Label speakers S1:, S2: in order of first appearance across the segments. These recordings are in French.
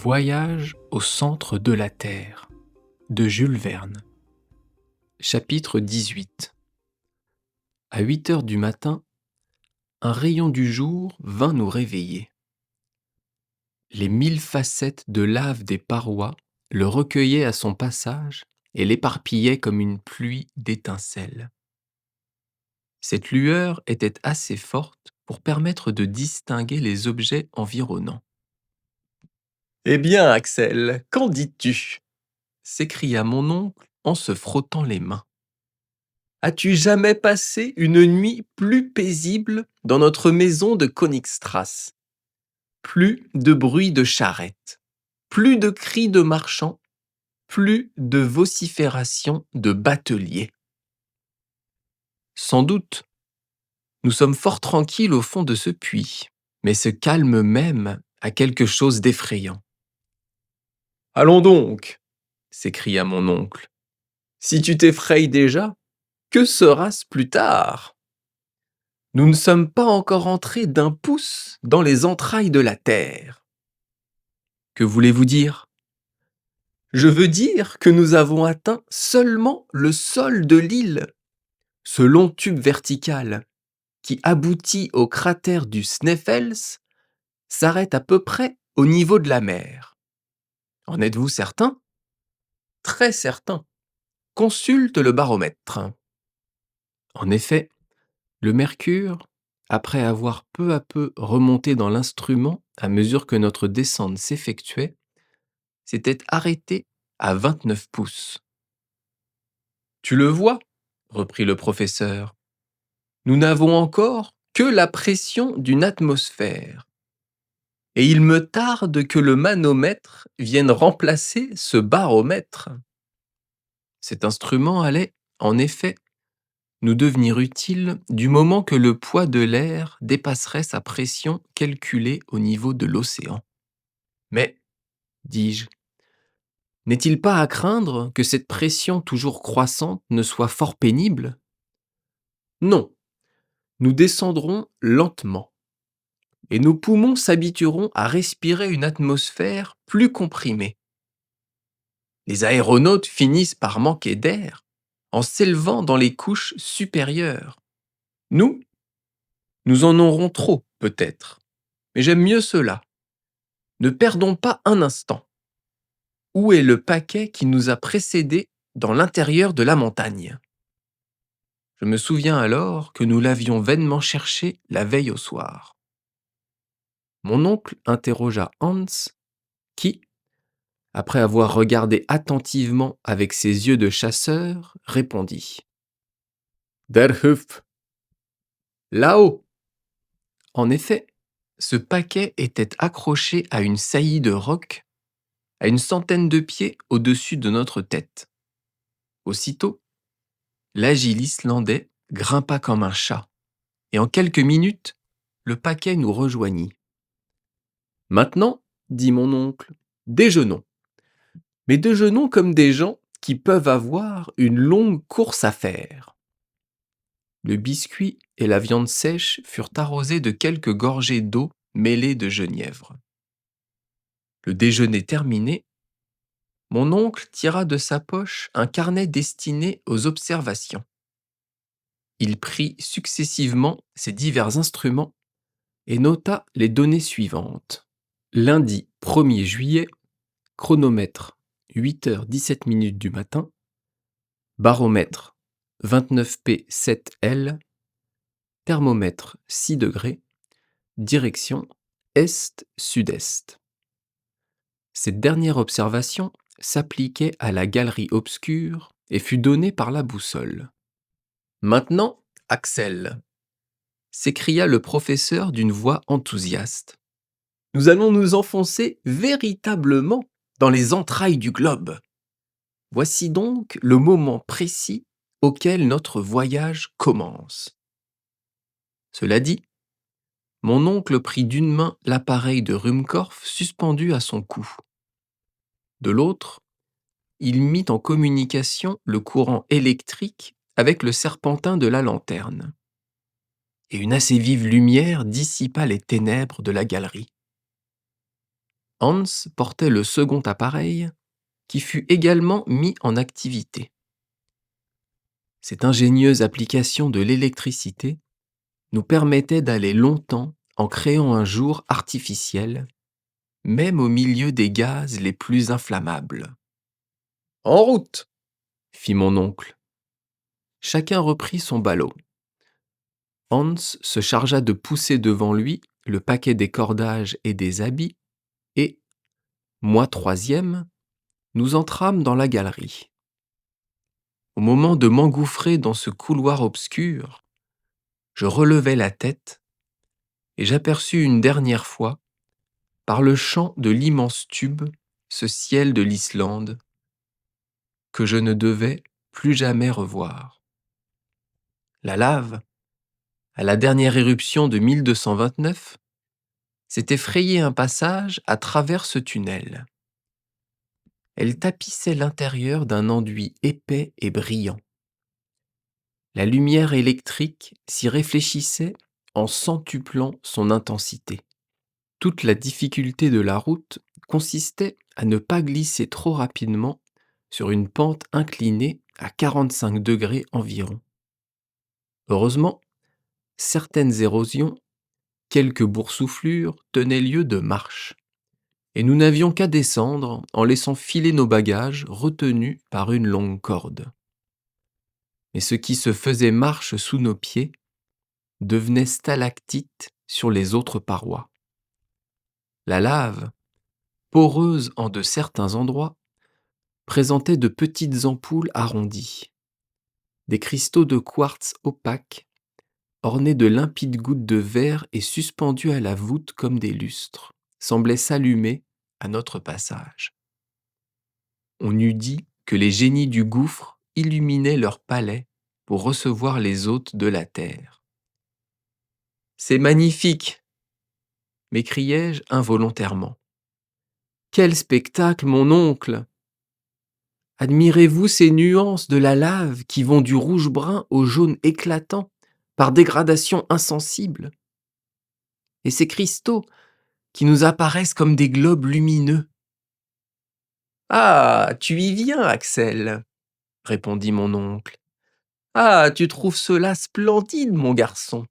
S1: Voyage au centre de la Terre de Jules Verne. Chapitre 18. À 8 heures du matin, un rayon du jour vint nous réveiller. Les 1000 facettes de lave des parois le recueillaient à son passage et l'éparpillaient comme une pluie d'étincelles. Cette lueur était assez forte pour permettre de distinguer les objets environnants. « Eh bien, Axel, qu'en dis-tu » s'écria mon oncle en se frottant les mains. « As-tu jamais passé une nuit plus paisible dans notre maison de Königstrasse? Plus de bruit de charrettes, plus de cris de marchands, plus de vociférations de bateliers. » Sans doute, nous sommes fort tranquilles au fond de ce puits, mais ce calme même a quelque chose d'effrayant. « Allons donc » s'écria mon oncle. « Si tu t'effrayes déjà, que sera-ce plus tard? Nous ne sommes pas encore entrés d'un pouce dans les entrailles de la terre. » Que voulez-vous dire? Je veux dire que nous avons atteint seulement le sol de l'île, ce long tube vertical qui aboutit au cratère du Sneffels s'arrête à peu près au niveau de la mer. En êtes-vous certain? Très certain. Consulte le baromètre. En effet, le mercure, après avoir peu à peu remonté dans l'instrument à mesure que notre descente s'effectuait, s'était arrêté à 29 pouces. « Tu le vois, » reprit le professeur, « nous n'avons encore que la pression d'une atmosphère. Et il me tarde que le manomètre vienne remplacer ce baromètre. » Cet instrument allait, en effet, nous devenir utile du moment que le poids de l'air dépasserait sa pression calculée au niveau de l'océan. Mais, dis-je, n'est-il pas à craindre que cette pression toujours croissante ne soit fort pénible? Non, nous descendrons lentement, et nos poumons s'habitueront à respirer une atmosphère plus comprimée. Les aéronautes finissent par manquer d'air en s'élevant dans les couches supérieures. Nous en aurons trop, peut-être, mais j'aime mieux cela. Ne perdons pas un instant. Où est le paquet qui nous a précédés dans l'intérieur de la montagne? Je me souviens alors que nous l'avions vainement cherché la veille au soir. Mon oncle interrogea Hans, qui, après avoir regardé attentivement avec ses yeux de chasseur, répondit « Der Hüpf !»« Là-haut !» En effet, ce paquet était accroché à une saillie de roc à une centaine de pieds au-dessus de notre tête. Aussitôt, l'agile Islandais grimpa comme un chat, et en quelques minutes, le paquet nous rejoignit. « Maintenant, dit mon oncle, déjeunons. Mais déjeunons comme des gens qui peuvent avoir une longue course à faire. » Le biscuit et la viande sèche furent arrosés de quelques gorgées d'eau mêlée de genièvre. Le déjeuner terminé, mon oncle tira de sa poche un carnet destiné aux observations. Il prit successivement ces divers instruments et nota les données suivantes. Lundi 1er juillet, chronomètre 8h17 du matin, baromètre 29P7L, thermomètre 6 degrés, direction est-sud-est. Cette dernière observation s'appliquait à la galerie obscure et fut donnée par la boussole. « Maintenant, Axel » s'écria le professeur d'une voix enthousiaste. « Nous allons nous enfoncer véritablement dans les entrailles du globe. Voici donc le moment précis auquel notre voyage commence. » Cela dit, mon oncle prit d'une main l'appareil de Ruhmkorff suspendu à son cou. De l'autre, il mit en communication le courant électrique avec le serpentin de la lanterne. Et une assez vive lumière dissipa les ténèbres de la galerie. Hans portait le second appareil, qui fut également mis en activité. Cette ingénieuse application de l'électricité nous permettait d'aller longtemps en créant un jour artificiel, même au milieu des gaz les plus inflammables. En route, fit mon oncle. Chacun reprit son ballot. Hans se chargea de pousser devant lui le paquet des cordages et des habits, et, moi troisième, nous entrâmes dans la galerie. Au moment de m'engouffrer dans ce couloir obscur, je relevai la tête et j'aperçus une dernière fois, par le champ de l'immense tube, ce ciel de l'Islande que je ne devais plus jamais revoir. La lave, à la dernière éruption de 1229, s'était frayé un passage à travers ce tunnel. Elle tapissait l'intérieur d'un enduit épais et brillant. La lumière électrique s'y réfléchissait en centuplant son intensité. Toute la difficulté de la route consistait à ne pas glisser trop rapidement sur une pente inclinée à 45 degrés environ. Heureusement, certaines érosions, quelques boursouflures tenaient lieu de marche, et nous n'avions qu'à descendre en laissant filer nos bagages retenus par une longue corde. Mais ce qui se faisait marche sous nos pieds devenait stalactite sur les autres parois. La lave, poreuse en de certains endroits, présentait de petites ampoules arrondies. Des cristaux de quartz opaques, ornés de limpides gouttes de verre et suspendus à la voûte comme des lustres, semblaient s'allumer à notre passage. On eût dit que les génies du gouffre illuminaient leur palais pour recevoir les hôtes de la terre. « C'est magnifique !» m'écriai-je involontairement. « Quel spectacle, mon oncle ! Admirez-vous ces nuances de la lave qui vont du rouge-brun au jaune éclatant par dégradation insensible? Et ces cristaux qui nous apparaissent comme des globes lumineux? »« Ah, tu y viens, Axel, » répondit mon oncle. « Ah, tu trouves cela splendide, mon garçon.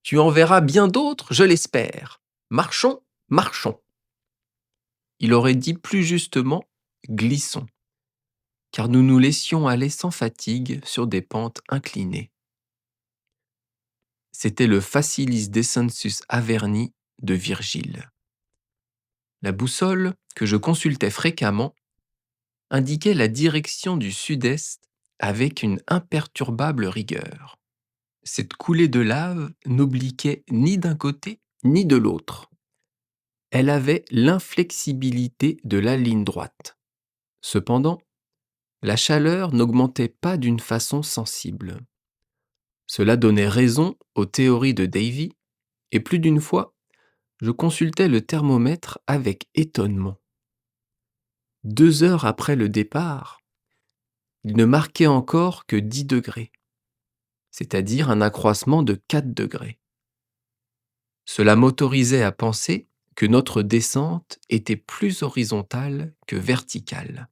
S1: Tu en verras bien d'autres, je l'espère. Marchons, marchons. » Il aurait dit plus justement « glissons », car nous nous laissions aller sans fatigue sur des pentes inclinées. C'était le Facilis Descensus Averni de Virgile. La boussole, que je consultais fréquemment, indiquait la direction du sud-est avec une imperturbable rigueur. Cette coulée de lave n'obliquait ni d'un côté ni de l'autre. Elle avait l'inflexibilité de la ligne droite. Cependant, la chaleur n'augmentait pas d'une façon sensible. Cela donnait raison aux théories de Davy, et plus d'une fois, je consultais le thermomètre avec étonnement. 2 heures après le départ, il ne marquait encore que 10 degrés, c'est-à-dire un accroissement de 4 degrés. Cela m'autorisait à penser que notre descente était plus horizontale que verticale.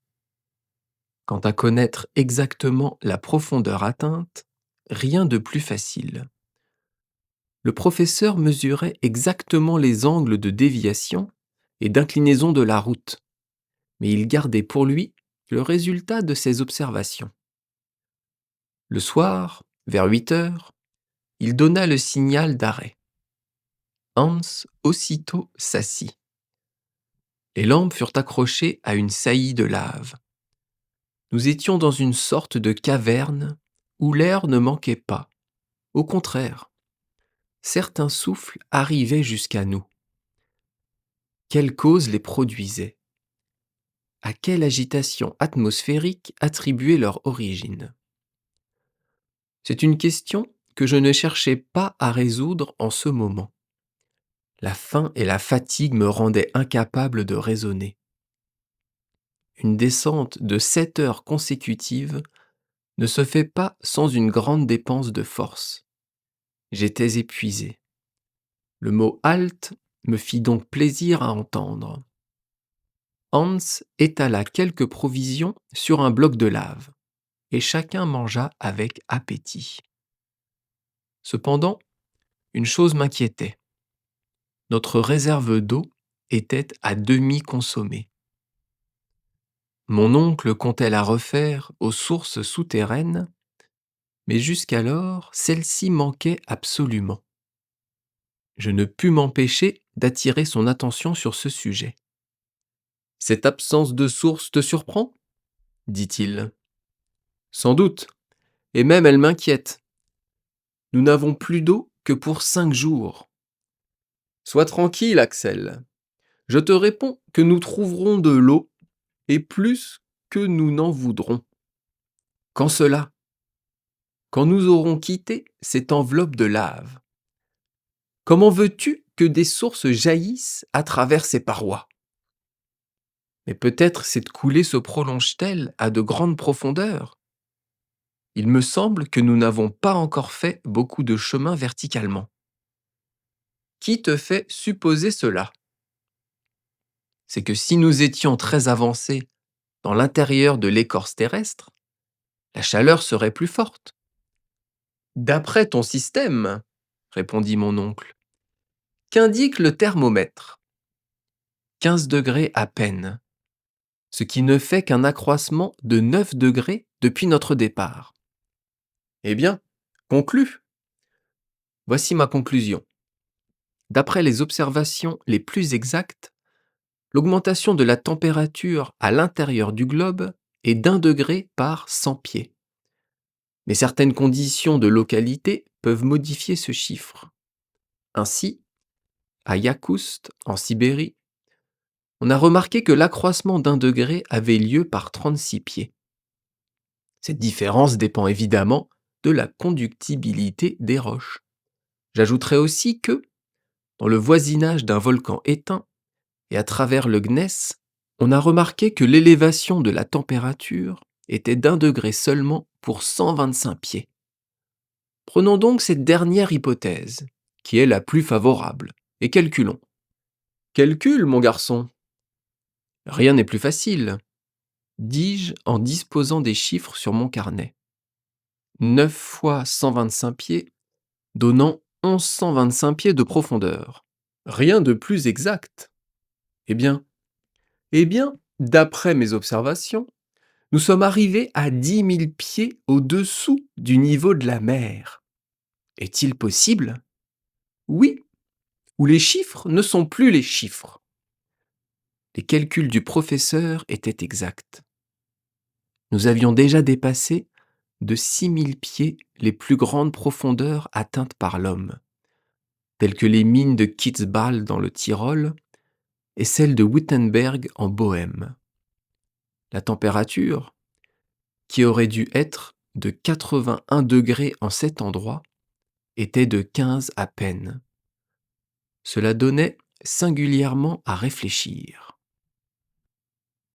S1: Quant à connaître exactement la profondeur atteinte, rien de plus facile. Le professeur mesurait exactement les angles de déviation et d'inclinaison de la route, mais il gardait pour lui le résultat de ses observations. Le soir, vers 8 heures, il donna le signal d'arrêt. Hans aussitôt s'assit. Les lampes furent accrochées à une saillie de lave. Nous étions dans une sorte de caverne où l'air ne manquait pas. Au contraire, certains souffles arrivaient jusqu'à nous. Quelle cause les produisait? À quelle agitation atmosphérique attribuer leur origine? C'est une question que je ne cherchais pas à résoudre en ce moment. La faim et la fatigue me rendaient incapable de raisonner. Une descente de 7 heures consécutives ne se fait pas sans une grande dépense de force. J'étais épuisé. Le mot halte me fit donc plaisir à entendre. Hans étala quelques provisions sur un bloc de lave, et chacun mangea avec appétit. Cependant, une chose m'inquiétait. Notre réserve d'eau était à demi consommée. Mon oncle comptait la refaire aux sources souterraines, mais jusqu'alors, celle-ci manquait absolument. Je ne pus m'empêcher d'attirer son attention sur ce sujet. « Cette absence de source te surprend ?» dit-il. « Sans doute, et même elle m'inquiète. Nous n'avons plus d'eau que pour 5 jours. »« Sois tranquille, Axel. Je te réponds que nous trouverons de l'eau, et plus que nous n'en voudrons. » « Quand cela ? Quand nous aurons quitté cette enveloppe de lave. Comment veux-tu que des sources jaillissent à travers ces parois ? Mais peut-être cette coulée se prolonge-t-elle à de grandes profondeurs ? Il me semble que nous n'avons pas encore fait beaucoup de chemin verticalement. Qui te fait supposer cela ? C'est que si nous étions très avancés dans l'intérieur de l'écorce terrestre, la chaleur serait plus forte. D'après ton système, répondit mon oncle, qu'indique le thermomètre ? 15 degrés à peine, ce qui ne fait qu'un accroissement de 9 degrés depuis notre départ. Eh bien, conclus. Voici ma conclusion. D'après les observations les plus exactes, l'augmentation de la température à l'intérieur du globe est d'1 degré par 100 pieds. Mais certaines conditions de localité peuvent modifier ce chiffre. Ainsi, à Yakoust, en Sibérie, on a remarqué que l'accroissement d'1 degré avait lieu par 36 pieds. Cette différence dépend évidemment de la conductibilité des roches. J'ajouterai aussi que, dans le voisinage d'un volcan éteint et à travers le gneiss, on a remarqué que l'élévation de la température était d'1 degré seulement pour 125 pieds. Prenons donc cette dernière hypothèse, qui est la plus favorable, et calculons. Calcule, mon garçon. Rien n'est plus facile, dis-je en disposant des chiffres sur mon carnet. 9 fois 125 pieds, donnant 1125 pieds de profondeur. Rien de plus exact. Eh bien, d'après mes observations, nous sommes arrivés à 10 000 pieds au-dessous du niveau de la mer. Est-il possible ? Oui, où les chiffres ne sont plus les chiffres. Les calculs du professeur étaient exacts. Nous avions déjà dépassé de 6 000 pieds les plus grandes profondeurs atteintes par l'homme, telles que les mines de Kitzbühel dans le Tyrol et celles de Wittenberg en Bohême. La température, qui aurait dû être de 81 degrés en cet endroit, était de 15 à peine. Cela donnait singulièrement à réfléchir.